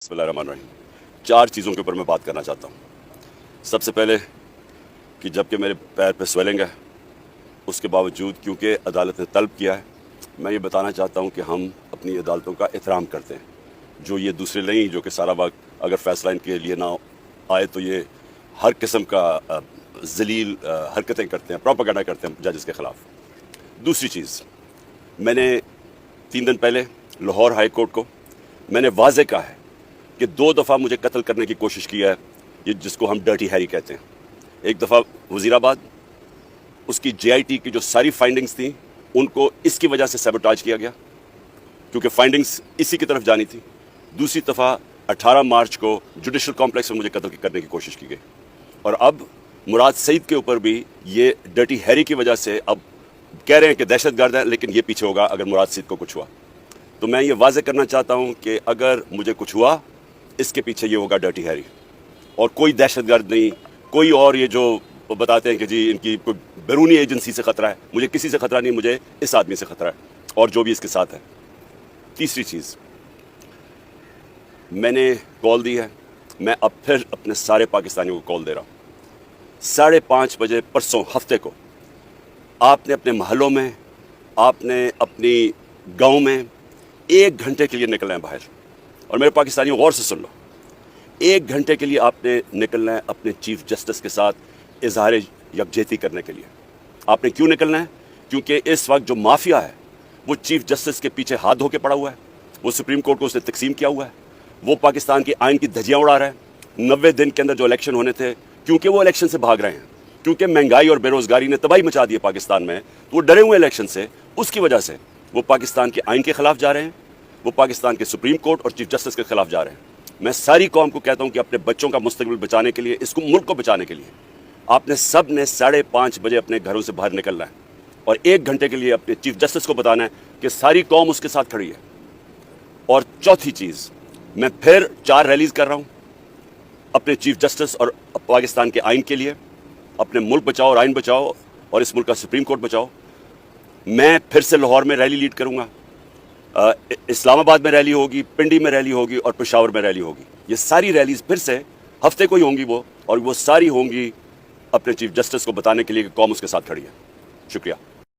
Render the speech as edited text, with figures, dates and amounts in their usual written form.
बिस्मिल्लाहिर्रहमानिर्रहीम। 4 चीज़ों के ऊपर मैं बात करना चाहता हूँ। सबसे पहले कि जबकि मेरे पैर पे स्वेलिंग है, उसके बावजूद क्योंकि अदालत ने तलब किया है, मैं ये बताना चाहता हूँ कि हम अपनी अदालतों का एहतराम करते हैं। जो ये दूसरे नहीं जो कि सारा वक्त अगर फैसला इनके लिए ना आए तो ये हर किस्म का जलील हरकतें करते हैं, प्रोपेगेंडा करते हैं जजेस के ख़िलाफ़। दूसरी चीज़, मैंने 3 दिन पहले लाहौर हाई कोर्ट को मैंने वाज़े कहा है कि 2 दफ़ा मुझे कत्ल करने की कोशिश की है, ये जिसको हम डर्टी हैरी कहते हैं। एक दफ़ा वज़ीराबाद, उसकी JIT की जो सारी फाइंडिंग्स थी उनको इसकी वजह से सैबोटाज किया गया क्योंकि फाइंडिंग्स इसी की तरफ जानी थी। दूसरी दफ़ा 18 मार्च को जुडिशल कॉम्प्लेक्स में मुझे कत्ल करने की कोशिश की गई, और अब मुराद सईद के ऊपर भी ये डर्टी हैरी की वजह से अब कह रहे हैं कि दहशतगर्द है, लेकिन ये पीछे होगा अगर मुराद सईद को कुछ हुआ। तो मैं ये वाज़े करना चाहता हूँ कि अगर मुझे कुछ हुआ, इसके पीछे ये होगा डर्टी हैरी, और कोई दहशतगर्द नहीं, कोई और ये जो बताते हैं कि जी इनकी कोई बैरूनी एजेंसी से ख़तरा है, मुझे किसी से ख़तरा नहीं, मुझे इस आदमी से ख़तरा है और जो भी इसके साथ है। तीसरी चीज़, मैंने कॉल दी है, मैं अब फिर अपने सारे पाकिस्तानियों को कॉल दे रहा हूँ। 5:30 बजे परसों हफ्ते को आपने अपने महलों में, आपने अपनी गाँव में 1 घंटे के लिए निकलना है बाहर। और मेरे पाकिस्तानियों गौर से सुन लो, 1 घंटे के लिए आपने निकलना है अपने चीफ जस्टिस के साथ इजहार यकजहती करने के लिए। आपने क्यों निकलना है? क्योंकि इस वक्त जो माफिया है वो चीफ जस्टिस के पीछे हाथ धो के पड़ा हुआ है, वो सुप्रीम कोर्ट को उसने तकसीम किया हुआ है, वो पाकिस्तान की आइन की धज्जियाँ उड़ा रहा है। 90 दिन के अंदर जो इलेक्शन होने थे, क्योंकि वो इलेक्शन से भाग रहे हैं, क्योंकि महंगाई और बेरोज़गारी ने तबाही मचा दी है पाकिस्तान में, तो वो डरे हुए इलेक्शन से, उसकी वजह से वो पाकिस्तान के आइन के ख़िलाफ़ जा रहे हैं, वो पाकिस्तान के सुप्रीम कोर्ट और चीफ जस्टिस के खिलाफ जा रहे हैं। मैं सारी कौम को कहता हूं कि अपने बच्चों का मुस्तकबिल बचाने के लिए, इसको मुल्क को बचाने के लिए आपने सब ने 5:30 बजे अपने घरों से बाहर निकलना है और 1 घंटे के लिए अपने चीफ जस्टिस को बताना है कि सारी कौम उसके साथ खड़ी है। और चौथी चीज़, मैं फिर 4 रैलीज कर रहा हूँ अपने चीफ जस्टिस और पाकिस्तान के आइन के लिए। अपने मुल्क बचाओ और आइन बचाओ और इस मुल्क का सुप्रीम कोर्ट बचाओ। मैं फिर से लाहौर में रैली लीड करूँगा, इस्लामाबाद में रैली होगी, पिंडी में रैली होगी और पेशावर में रैली होगी। ये सारी रैलीज फिर से हफ्ते को ही होंगी वो, और वो सारी होंगी अपने चीफ जस्टिस को बताने के लिए कि कौम उसके साथ खड़ी है। शुक्रिया।